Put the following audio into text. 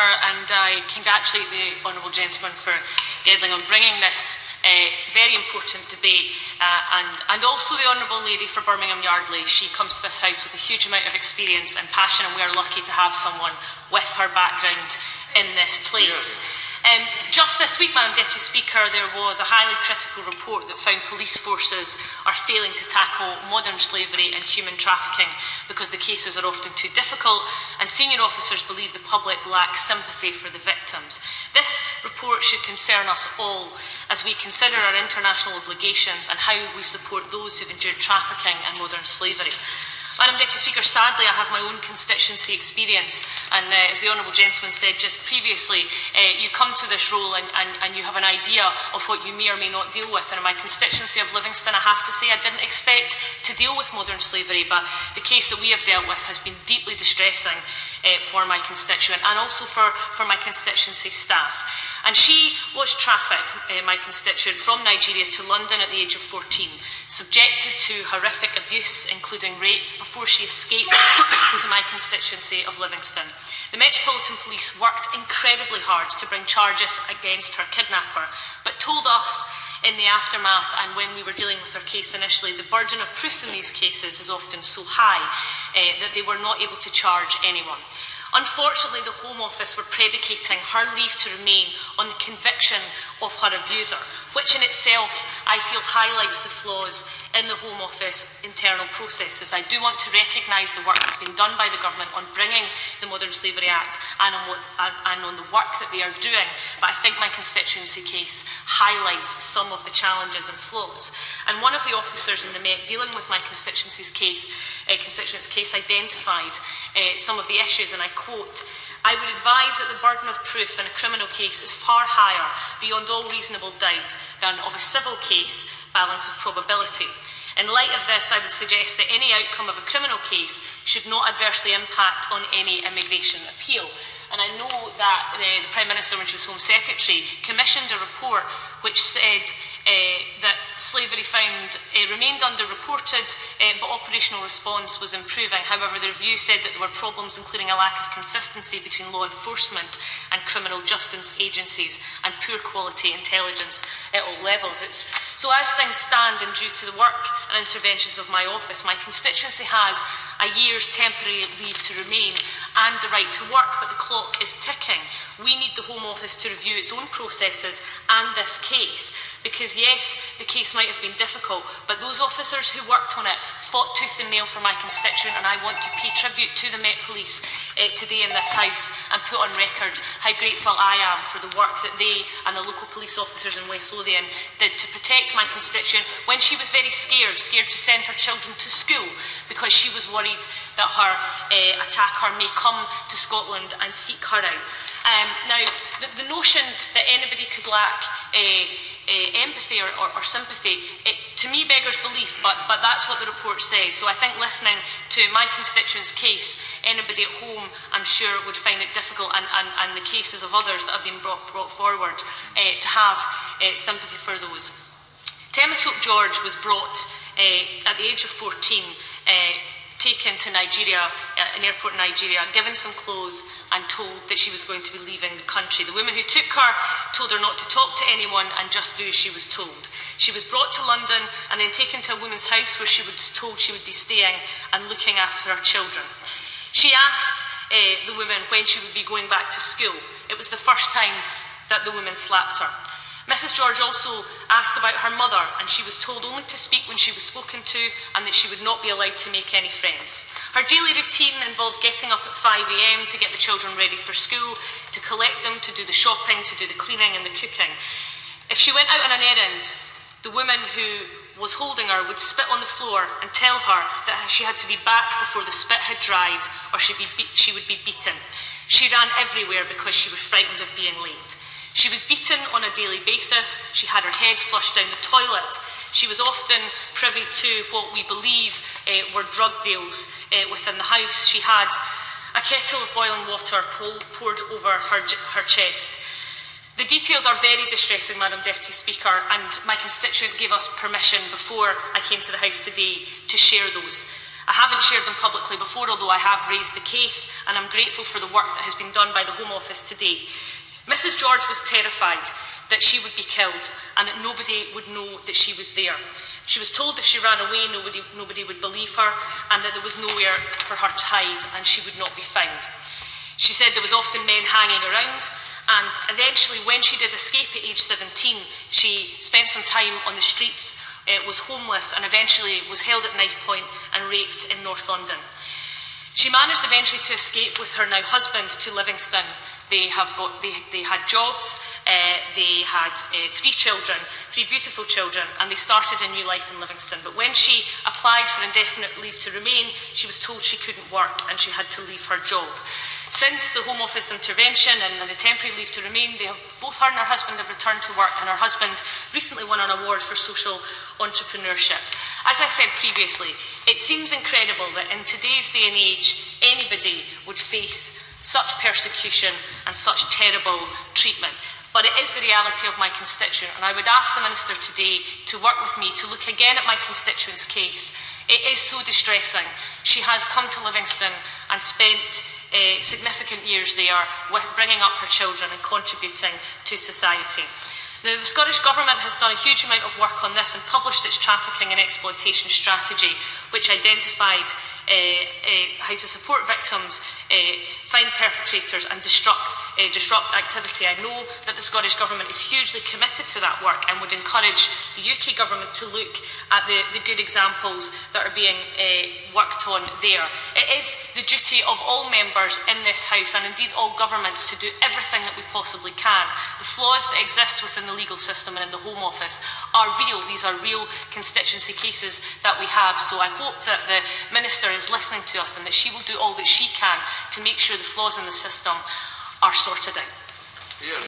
Speaker, and I congratulate the honourable gentleman for getting on bringing this very important debate, and also the honourable lady for Birmingham Yardley. She comes to this House with a huge amount of experience and passion, and we are lucky to have someone with her background in this place. Just this week, Madam Deputy Speaker, there was a highly critical report that found police forces are failing to tackle modern slavery and human trafficking because the cases are often too difficult, and senior officers believe the public lacks sympathy for the victims. This report should concern us all as we consider our international obligations and how we support those who've endured trafficking and modern slavery. Madam Deputy Speaker, sadly I have my own constituency experience, and as the honourable gentleman said just previously, you come to this role and you have an idea of what you may or may not deal with. And in my constituency of Livingston, I have to say I didn't expect to deal with modern slavery, but the case that we have dealt with has been deeply distressing for my constituent and also for my constituency staff. And she was trafficked, my constituent, from Nigeria to London at the age of 14, subjected to horrific abuse, including rape, before she escaped to my constituency of Livingston. The Metropolitan Police worked incredibly hard to bring charges against her kidnapper, but told us in the aftermath and when we were dealing with her case initially, the burden of proof in these cases is often so high that they were not able to charge anyone. Unfortunately, the Home Office were predicating her leave to remain on the conviction of her abuser, which in itself, I feel, highlights the flaws in the Home Office internal processes. I do want to recognise the work that's been done by the government on bringing the Modern Slavery Act and on the work that they are doing, but I think my constituency case highlights some of the challenges and flaws. And one of the officers in the Met dealing with my constituency's case, identified some of the issues, and I quote, "I would advise that the burden of proof in a criminal case is far higher, beyond all reasonable doubt, than of a civil case, balance of probability. In light of this, I would suggest that any outcome of a criminal case should not adversely impact on any immigration appeal." And I know that the Prime Minister, when she was Home Secretary, commissioned a report which said that slavery remained underreported, but operational response was improving. However, the review said that there were problems, including a lack of consistency between law enforcement and criminal justice agencies, and poor quality intelligence at all levels. So as things stand, and due to the work and interventions of my office, my constituency has a year's temporary leave to remain and the right to work, but the clock is ticking. We need the Home Office to review its own processes and this case, because yes, the case might have been difficult, but those officers who worked on it fought tooth and nail for my constituent, and I want to pay tribute to the Met Police today in this House and put on record how grateful I am for the work that they and the local police officers in West Lothian did to protect my constituent when she was very scared to send her children to school because she was worried that her attacker may come to Scotland and seek her out. Now, the notion that anybody could lack empathy or sympathy, to me beggars belief, but that's what the report says. So I think listening to my constituent's case, anybody at home, I'm sure, would find it difficult, and the cases of others that have been brought forward, to have sympathy for those. Temitope George was brought at the age of 14, taken to Nigeria, an airport in Nigeria, given some clothes and told that she was going to be leaving the country. The women who took her told her not to talk to anyone and just do as she was told. She was brought to London and then taken to a woman's house where she was told she would be staying and looking after her children. She asked the woman when she would be going back to school. It was the first time that the woman slapped her. Mrs. George also asked about her mother, and she was told only to speak when she was spoken to and that she would not be allowed to make any friends. Her daily routine involved getting up at 5 a.m. to get the children ready for school, to collect them, to do the shopping, to do the cleaning and the cooking. If she went out on an errand, the woman who was holding her would spit on the floor and tell her that she had to be back before the spit had dried or she would be beaten. She ran everywhere because she was frightened of being late. She was beaten on a daily basis. She had her head flushed down the toilet. She was often privy to what we believe were drug deals within the house. She had a kettle of boiling water poured over her chest. The details are very distressing, Madam Deputy Speaker, and my constituent gave us permission before I came to the House today to share those. I haven't shared them publicly before, although I have raised the case, and I'm grateful for the work that has been done by the Home Office to date. Mrs George was terrified that she would be killed and that nobody would know that she was there. She was told if she ran away, nobody would believe her, and that there was nowhere for her to hide and she would not be found. She said there was often men hanging around, and eventually, when she did escape at age 17, she spent some time on the streets, was homeless, and eventually was held at knife point and raped in North London. She managed eventually to escape with her now husband to Livingston. They had jobs, they had 3 children, 3 beautiful children, and they started a new life in Livingston. But when she applied for indefinite leave to remain, she was told she couldn't work and she had to leave her job. Since the Home Office intervention and the temporary leave to remain, both her and her husband have returned to work, and her husband recently won an award for social entrepreneurship. As I said previously, it seems incredible that in today's day and age, anybody would face such persecution and such terrible treatment. But it is the reality of my constituent, and I would ask the Minister today to work with me to look again at my constituent's case. It is so distressing. She has come to Livingston and spent significant years there, bringing up her children and contributing to society. Now, the Scottish Government has done a huge amount of work on this and published its trafficking and exploitation strategy, which identified how to support victims, find perpetrators and disrupt activity. I know that the Scottish Government is hugely committed to that work and would encourage the UK Government to look at the good examples that are being worked on there. It is the duty of all members in this House, and indeed all governments, to do everything that we possibly can. The flaws that exist within the legal system and in the Home Office are real. These are real constituency cases that we have. So I hope that the Minister is listening to us and that she will do all that she can to make sure the flaws in the system are sorted out.